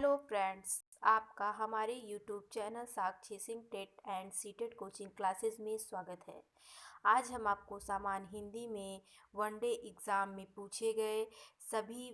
Hello friends, आपका हमारे YouTube channel Sakshi Singh TET and CTET coaching classes में स्वागत है। आज हम आपको सामान्य हिंदी में वनडे एग्ज़ाम में पूछे गए सभी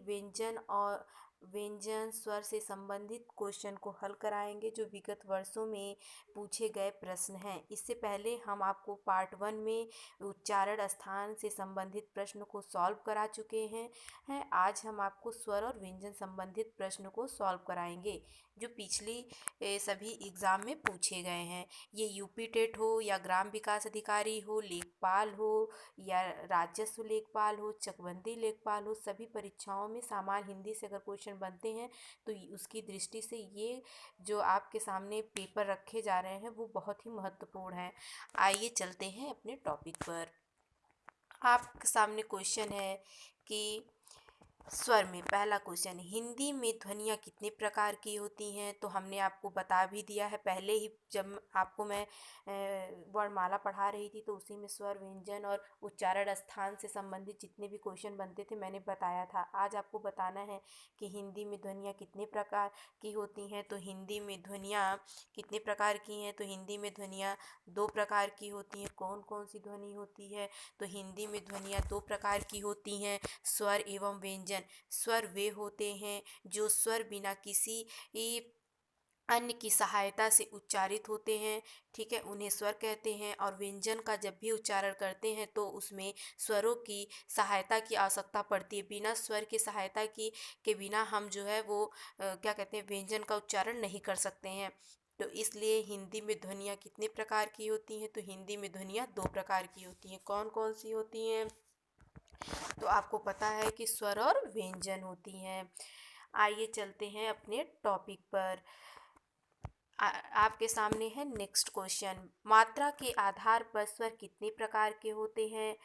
व्यंजन स्वर से संबंधित क्वेश्चन को हल कराएंगे जो विगत वर्षों में पूछे गए प्रश्न हैं। इससे पहले हम आपको पार्ट 1 में उच्चारण स्थान से संबंधित प्रश्न को सॉल्व करा चुके हैं। आज हम आपको स्वर और व्यंजन संबंधित प्रश्न को सॉल्व कराएंगे जो पिछली सभी एग्ज़ाम में पूछे गए हैं। ये यूपी टेट हो या ग्राम विकास अधिकारी हो, लेखपाल हो या राजस्व लेखपाल हो, चकबंदी लेखपाल हो, सभी परीक्षाओं में सामान्य हिंदी से अगर क्वेश्चन बनते हैं तो उसकी दृष्टि से ये जो आपके सामने पेपर रखे जा रहे हैं वो बहुत ही महत्वपूर्ण है। आइए चलते हैं अपने टॉपिक पर। आपके सामने क्वेश्चन है कि स्वर में पहला क्वेश्चन, हिंदी में ध्वनियाँ कितने प्रकार की होती हैं? तो हमने आपको बता भी दिया है पहले ही, जब आपको मैं वर्णमाला पढ़ा रही थी तो उसी में स्वर व्यंजन और उच्चारण स्थान से संबंधित जितने भी क्वेश्चन बनते थे मैंने बताया था। आज आपको बताना है कि हिंदी में ध्वनियाँ कितने प्रकार की होती हैं। तो हिंदी में ध्वनियाँ कितने प्रकार की हैं? तो हिंदी में ध्वनियाँ दो प्रकार की होती हैं। कौन कौन सी ध्वनि होती है? तो हिंदी में ध्वनियाँ दो प्रकार की होती हैं, स्वर एवं व्यंजन। स्वर वे होते हैं जो स्वर बिना किसी अन्य की सहायता से उच्चारित होते हैं, ठीक है, उन्हें स्वर कहते हैं। और व्यंजन का जब भी उच्चारण करते हैं तो उसमें स्वरों की सहायता की आवश्यकता पड़ती है। बिना स्वर की सहायता के बिना हम जो है वो क्या कहते हैं, व्यंजन का उच्चारण नहीं कर सकते हैं। तो इसलिए हिंदी में ध्वनियाँ कितने प्रकार की होती हैं? तो हिंदी में ध्वनियाँ दो प्रकार की होती हैं। कौन कौन सी होती हैं? तो आपको पता है कि स्वर और व्यंजन होती हैं। आइए चलते हैं अपने टॉपिक पर। आपके सामने है नेक्स्ट क्वेश्चन, मात्रा के आधार पर स्वर कितने प्रकार के होते हैं?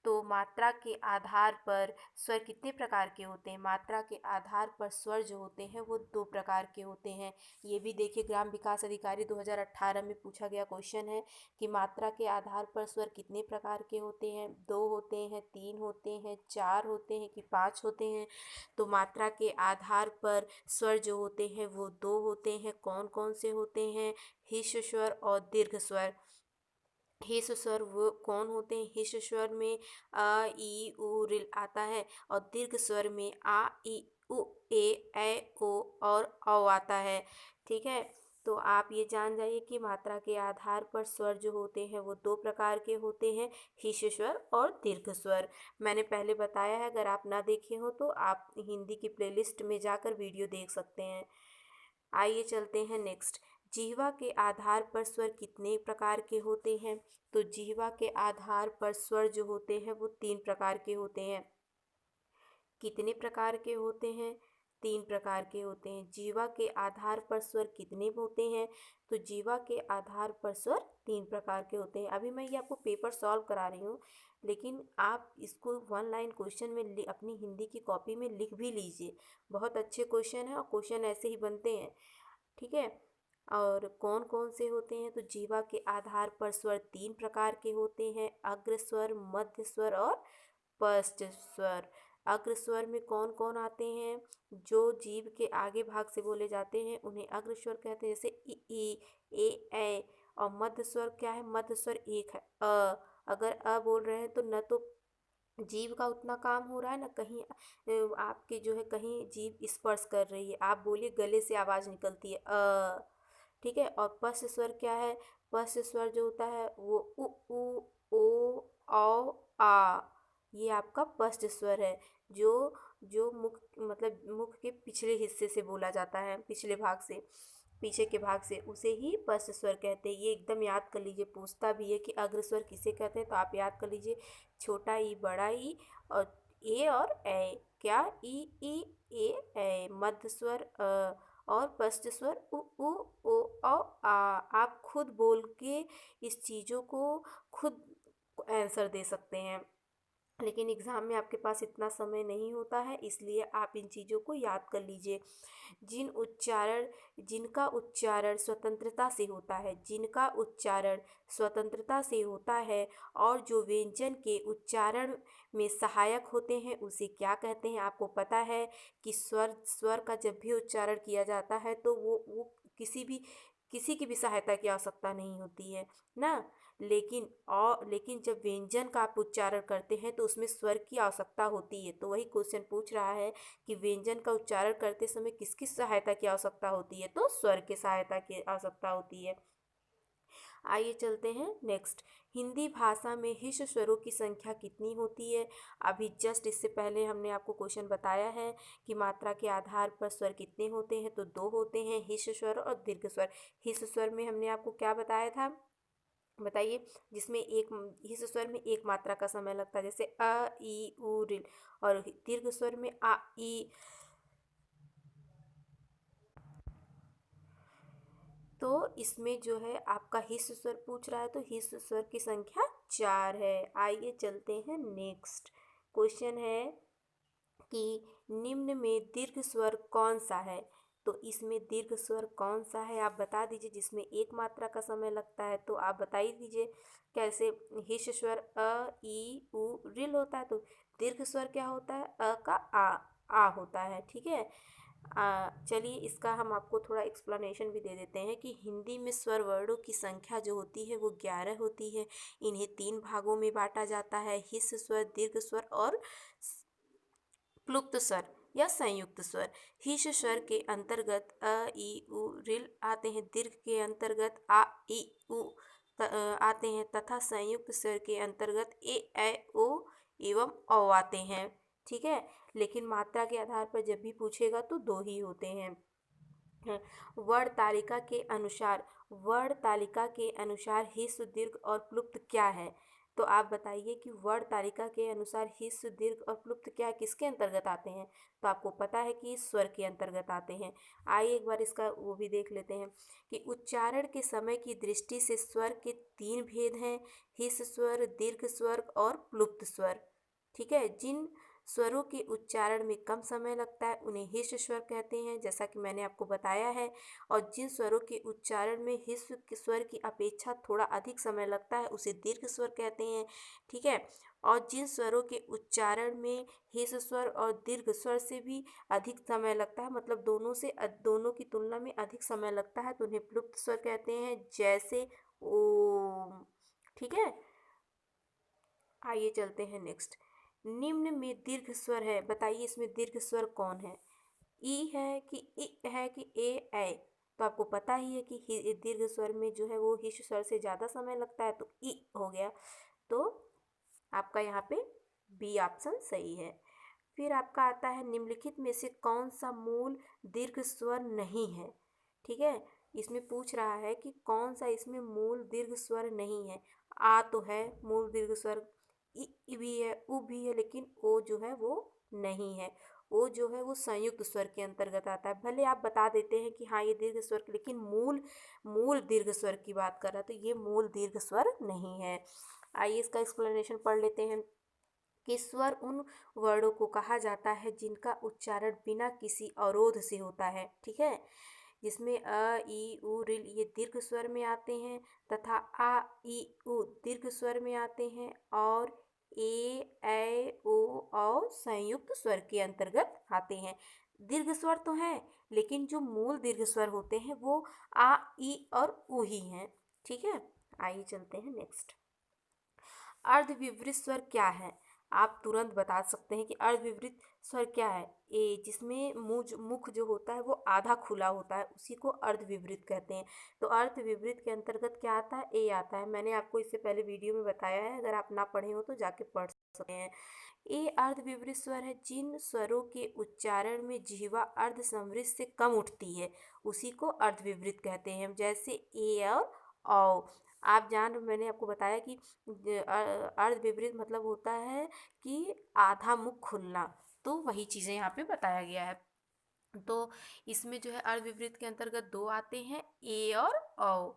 तो मात्रा के आधार पर स्वर कितने प्रकार के होते हैं? मात्रा के आधार पर स्वर जो होते हैं वो दो प्रकार के होते हैं। ये भी देखिए, ग्राम विकास अधिकारी 2018 में पूछा गया क्वेश्चन है कि मात्रा के आधार पर स्वर कितने प्रकार के होते हैं? दो होते हैं, तीन होते हैं, चार होते हैं कि पाँच होते हैं? तो मात्रा के आधार पर स्वर जो होते हैं वो दो होते हैं। कौन कौन से होते हैं? हिस्स स्वर और दीर्घ स्वर। हिस्स स्वर वो कौन होते हैं? हिस्स स्वर में अ ई उ रिल आता है और दीर्घ स्वर में आ ई उ ए ऐ ओ और औ आता है, ठीक है। तो आप ये जान जाइए कि मात्रा के आधार पर स्वर जो होते हैं वो दो प्रकार के होते हैं, हिस्स स्वर और दीर्घ स्वर। मैंने पहले बताया है, अगर आप ना देखे हो तो आप हिंदी की प्लेलिस्ट में जाकर वीडियो देख सकते हैं। आइए चलते हैं नेक्स्ट, जिह्वा के आधार पर स्वर कितने प्रकार के होते हैं? तो जिह्वा के आधार पर स्वर जो होते हैं वो तीन प्रकार के होते हैं। कितने प्रकार के होते हैं? तीन प्रकार के होते हैं। जिह्वा के आधार पर स्वर कितने होते हैं? तो जिह्वा के आधार पर स्वर तीन प्रकार के होते हैं। अभी मैं ये आपको पेपर सॉल्व करा रही हूँ, लेकिन आप इसको वन लाइन क्वेश्चन में अपनी हिंदी की कॉपी में लिख भी लीजिए। बहुत अच्छे क्वेश्चन हैं और क्वेश्चन ऐसे ही बनते हैं, ठीक है। और कौन कौन से होते हैं? तो जिह्वा के आधार पर स्वर तीन प्रकार के होते हैं, अग्र स्वर, मध्य स्वर और पश्च स्वर। अग्र स्वर में कौन कौन आते हैं? जो जीभ के आगे भाग से बोले जाते हैं उन्हें अग्र स्वर कहते हैं, जैसे ई ए। और मध्य स्वर क्या है? मध्य स्वर एक है, अगर बोल रहे हैं तो न तो जीभ का उतना काम हो रहा है, ना कहीं आपके जो है कहीं जीभ स्पर्श कर रही है। आप बोलिए, गले से आवाज़ निकलती है ठीक है। और पश्च स्वर क्या है? पश्च स्वर जो होता है वो उ ओ औ आ, ये आपका पश्च स्वर है, जो जो मुख मतलब मुख के पिछले हिस्से से बोला जाता है, पिछले भाग से, पीछे के भाग से, उसे ही पश्च स्वर कहते हैं। ये एकदम याद कर लीजिए, पूछता भी है कि अग्र स्वर किसे कहते हैं, तो आप याद कर लीजिए, छोटा ई, बड़ा ई और ए और ए। क्या? ई ए ए। मध्य स्वर और पश्च स्वर उ ओ औ आ। आप खुद बोल के इस चीज़ों को खुद आंसर दे सकते हैं। लेकिन एग्ज़ाम में आपके पास इतना समय नहीं होता है, इसलिए आप इन चीज़ों को याद कर लीजिए। जिनका उच्चारण स्वतंत्रता से होता है, जिनका उच्चारण स्वतंत्रता से होता है और जो व्यंजन के उच्चारण में सहायक होते हैं उसे क्या कहते हैं? आपको पता है कि स्वर का जब भी उच्चारण किया जाता है तो वो किसी की भी सहायता की आवश्यकता नहीं होती है ना। लेकिन जब व्यंजन का आप उच्चारण करते हैं तो उसमें स्वर की आवश्यकता होती है। तो वही क्वेश्चन पूछ रहा है कि व्यंजन का उच्चारण करते समय किसकी सहायता की आवश्यकता होती है? तो स्वर की सहायता की आवश्यकता होती है। आइए चलते हैं नेक्स्ट। हिंदी भाषा में हिस्स स्वरों की संख्या कितनी होती है? अभी जस्ट इससे पहले हमने आपको क्वेश्चन बताया है कि मात्रा के आधार पर स्वर कितने होते हैं, तो दो होते हैं, हिस्स स्वर और दीर्घ स्वर। हिस्स स्वर में हमने आपको क्या बताया था, बताइए? जिसमें एक हिस्स स्वर में एक मात्रा का समय लगता है, जैसे अ ई उ ऋ। और दीर्घ स्वर में आ ई। तो इसमें जो है आपका हिस्स स्वर पूछ रहा है, तो हिस्स स्वर की संख्या 4 है। आइए चलते हैं नेक्स्ट। क्वेश्चन है कि निम्न में दीर्घ स्वर कौन सा है? तो इसमें दीर्घ स्वर कौन सा है आप बता दीजिए, जिसमें एक मात्रा का समय लगता है। तो आप बता ही दीजिए कैसे। हिस्स स्वर अ ई उ ऋ होता है, तो दीर्घ स्वर क्या होता है? अ का आ होता है, ठीक है। चलिए इसका हम आपको थोड़ा एक्सप्लेनेशन भी दे देते हैं कि हिंदी में स्वर वर्णों की संख्या जो होती है वो 11 होती है। इन्हें 3 भागों में बांटा जाता है, हिस्स स्वर, दीर्घ स्वर और प्लुप्त स्वर या संयुक्त स्वर। हिस्स स्वर के अंतर्गत अ ई उ ऋ आते हैं, दीर्घ के अंतर्गत आ ई उ आते हैं तथा संयुक्त स्वर के अंतर्गत ए ऐ ओ एवं औ आते हैं, ठीक है। लेकिन मात्रा के आधार पर जब भी पूछेगा तो दो ही होते हैं। वर्ण तालिका के अनुसार हिस्स, दीर्घ और प्लुप्त क्या है? तो आप बताइए कि वर्ण तालिका के अनुसार हिस्स, दीर्घ और प्लुप्त क्या किसके अंतर्गत आते हैं? तो आपको पता है कि स्वर के अंतर्गत आते हैं। आइए एक बार इसका वो भी देख लेते हैं कि उच्चारण के समय की दृष्टि से स्वर के 3 भेद हैं, हिस्स स्वर, दीर्घ स्वर और प्लुप्त स्वर, ठीक है। जिन स्वरों के उच्चारण में कम समय लगता है उन्हें हिस्स स्वर कहते हैं, जैसा कि मैंने आपको बताया है। और जिन स्वरों के उच्चारण में हिस्स के स्वर की अपेक्षा थोड़ा अधिक समय लगता है उसे दीर्घ स्वर कहते हैं, ठीक है। और जिन स्वरों के उच्चारण में हिस्स स्वर और दीर्घ स्वर से भी अधिक समय लगता है, मतलब दोनों की तुलना में अधिक समय लगता है, तो उन्हें प्लुप्त स्वर कहते हैं, जैसे ओम, ठीक है। आइए चलते हैं नेक्स्ट। निम्न में दीर्घ स्वर है, बताइए इसमें दीर्घ स्वर कौन है? ई है कि इ है कि ए ऐ? तो आपको पता ही है कि दीर्घ स्वर में जो है वो हिस्स स्वर से ज़्यादा समय लगता है, तो ई हो गया। तो आपका यहाँ पे बी ऑप्शन सही है। फिर आपका आता है निम्नलिखित में से कौन सा मूल दीर्घ स्वर नहीं है, ठीक है। इसमें पूछ रहा है कि कौन सा इसमें मूल दीर्घ स्वर नहीं है। आ तो है मूल दीर्घ स्वर, ई भी है, उ भी है, लेकिन ओ जो है वो नहीं है। ओ जो है वो संयुक्त स्वर के अंतर्गत आता है। भले आप बता देते हैं कि हाँ ये दीर्घ स्वर, लेकिन मूल दीर्घ स्वर की बात कर रहा है, तो ये मूल दीर्घ स्वर नहीं है। आइए इसका एक्सप्लेनेशन पढ़ लेते हैं कि स्वर उन वर्णों को कहा जाता है जिनका उच्चारण बिना किसी अवरोध से होता है, ठीक है। जिसमें अ ई उ ऋ ये दीर्घ स्वर में आते हैं तथा आ ई उ दीर्घ स्वर में आते हैं, और ए ऐ ओ और संयुक्त स्वर के अंतर्गत आते हैं। दीर्घ स्वर तो हैं, लेकिन जो मूल दीर्घ स्वर होते हैं वो आ ई और उ ही हैं, ठीक है। आइए चलते हैं नेक्स्ट। अर्धविवृत स्वर क्या है? आप तुरंत बता सकते हैं कि अर्धविवृत स्वर क्या है। ए जिसमें मुख जो होता है वो आधा खुला होता है उसी को अर्धविवृत कहते हैं। तो अर्धविवृत के अंतर्गत क्या आता है? ए आता है। मैंने आपको इससे पहले वीडियो में बताया है, अगर आप ना पढ़े हो तो जाके पढ़ सकते हैं। ए अर्धविवृत स्वर है जिन स्वरों के उच्चारण में जिह्वा अर्ध संवृत से कम उठती है उसी को अर्धविवृत कहते हैं, जैसे ए और औ। मैंने आपको बताया कि अर्धविवृत मतलब होता है कि आधा मुख खुलना, तो वही चीज़ें यहाँ पे बताया गया है। तो इसमें जो है अर्धविवृत के अंतर्गत दो आते हैं, ए और औ।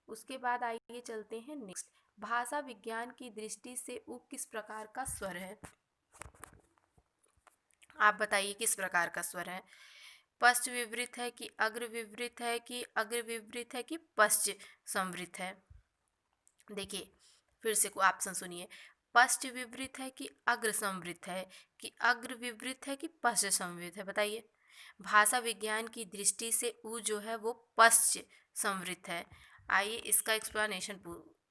उसके बाद आइए चलते हैं नेक्स्ट। भाषा विज्ञान की दृष्टि से उ किस प्रकार का स्वर है? आप बताइए किस प्रकार का स्वर है? पश्च विवृत है कि अग्र विवृत है कि अग्र विवृत है कि पश्च संवृत है? देखिए फिर से को ऑप्शन सुनिए। पश्च विवृत है कि अग्र संवृत है कि अग्र विवृत है कि पश्च संवृत है? बताइए। भाषा विज्ञान की दृष्टि से उ जो है वो पश्च संवृत है। आइए इसका एक्सप्लेनेशन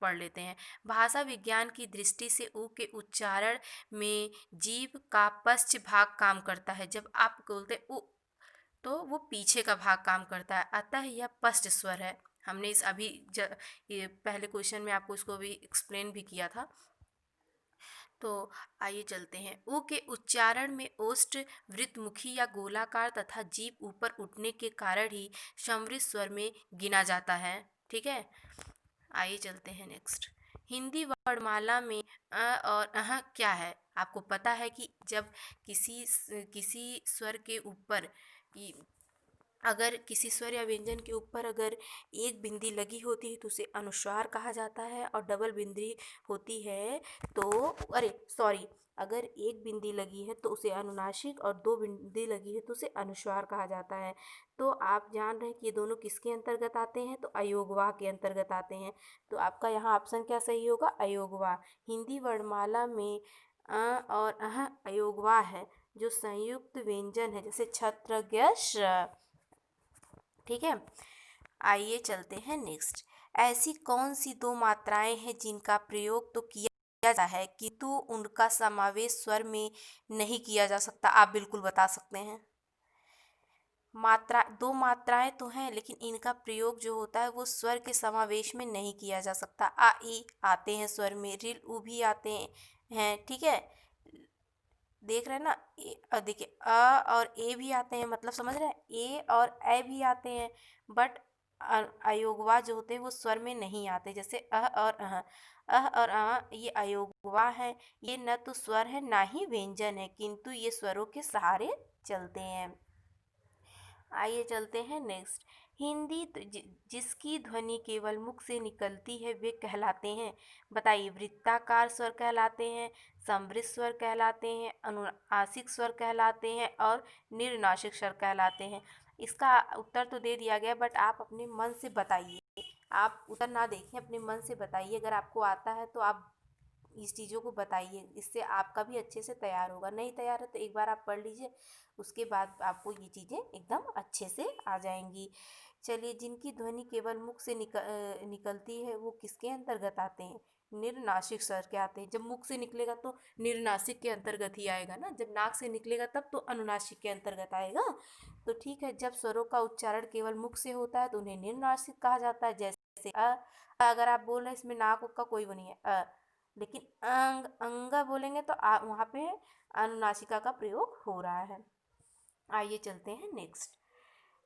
पढ़ लेते हैं। भाषा विज्ञान की दृष्टि से उ के उच्चारण में जीभ का पश्च भाग काम करता है। जब आप बोलते उ तो वो पीछे का भाग काम करता है, अतः यह पश्च स्वर है। हमने इस अभी ये पहले क्वेश्चन में आपको इसको भी एक्सप्लेन भी किया था। तो आइए चलते हैं। उ के उच्चारण में ओष्ठ वृत्तमुखी या गोलाकार तथा जीभ ऊपर उठने के कारण ही संवृत स्वर में गिना जाता है। ठीक है, आइए चलते हैं नेक्स्ट। हिंदी वर्णमाला में अ और अह क्या है? आपको पता है कि जब किसी स्वर के ऊपर अगर किसी स्वर या व्यंजन के ऊपर अगर एक बिंदी लगी होती है तो उसे अनुस्वार कहा जाता है, और डबल बिंदी होती है तो अगर एक बिंदी लगी है तो उसे अनुनासिक और दो बिंदी लगी है तो उसे अनुस्वार कहा जाता है। तो आप जान रहे हैं कि ये दोनों किसके अंतर्गत आते हैं? तो अयोगवाह के अंतर्गत आते हैं। तो आपका यहाँ ऑप्शन क्या सही होगा? अयोगवाह। हिंदी वर्णमाला में और अयोगवाह है जो संयुक्त व्यंजन है, जैसे छत्र ज्ञ श। ठीक है, आइए चलते हैं नेक्स्ट। ऐसी कौन सी दो मात्राएं हैं जिनका प्रयोग तो किया जाता है किंतु उनका समावेश स्वर में नहीं किया जा सकता? आप बिल्कुल बता सकते हैं। दो मात्राएं तो हैं लेकिन इनका प्रयोग जो होता है वो स्वर के समावेश में नहीं किया जा सकता। आ ई आते हैं स्वर में, रिल उ भी आते हैं। ठीक है, देख रहे हैं ना? देखिए अ और ए भी आते हैं, मतलब समझ रहे हैं? ए और ए भी आते हैं, बट अयोगवा जो होते हैं वो स्वर में नहीं आते। जैसे अह और ये अयोगवा है। ये न तो स्वर है ना ही व्यंजन है, किंतु ये स्वरों के सहारे चलते हैं। आइए चलते हैं नेक्स्ट। हिंदी जिसकी ध्वनि केवल मुख से निकलती है वे कहलाते हैं? बताइए। वृत्ताकार स्वर कहलाते हैं, समवृत स्वर कहलाते हैं, अनुनासिक स्वर कहलाते हैं और निरनासिक स्वर कहलाते हैं। इसका उत्तर तो दे दिया गया, बट आप अपने मन से बताइए। आप उत्तर ना देखें, अपने मन से बताइए। अगर आपको आता है तो आप इस चीज़ों को बताइए, इससे आपका भी अच्छे से तैयार होगा। नहीं तैयार है तो एक बार आप पढ़ लीजिए, उसके बाद आपको ये चीज़ें एकदम अच्छे से आ जाएंगी। चलिए, जिनकी ध्वनि केवल मुख से निकलती है वो किसके अंतर्गत आते हैं? निरनासिक स्वर के आते हैं। जब मुख से निकलेगा तो निरनासिक के अंतर्गत ही आएगा ना, जब नाक से निकलेगा तब तो अनुनासिक के अंतर्गत आएगा। तो ठीक है, जब स्वरों का उच्चारण केवल मुख से होता है तो उन्हें निरनासिक कहा जाता है। जैसे अगर आप बोल रहे हैं इसमें नाक का कोई वो नहीं है, लेकिन अंग बोलेंगे तो वहाँ पे अनुनासिका का प्रयोग हो रहा है। आइए चलते हैं नेक्स्ट।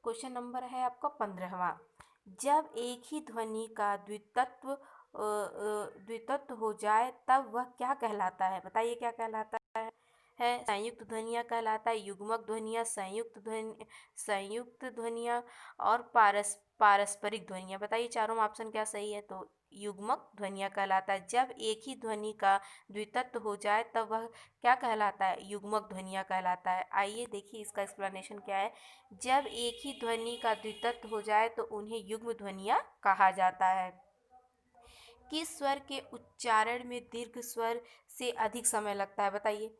क्वेश्चन नंबर है आपका 15वां। जब एक ही ध्वनि का द्वित्व हो जाए तब वह क्या कहलाता है? बताइए क्या कहलाता है? संयुक्त ध्वनियाँ कहलाता है, युग्मक ध्वनियाँ, संयुक्त ध्वनियाँ और पारस्परिक ध्वनियाँ। बताइए चारों ऑप्शन क्या सही है? तो युग्मक ध्वनियाँ कहलाता है। जब एक ही ध्वनि का द्वित्व हो जाए तब वह क्या कहलाता है? युग्मक ध्वनियाँ कहलाता है। आइए देखिए इसका एक्सप्लेनेशन क्या है। जब एक ही ध्वनि का द्वित्व हो जाए तो उन्हें युग्म ध्वनियाँ कहा जाता है। किस स्वर के उच्चारण में दीर्घ स्वर से अधिक समय लगता है? बताइए।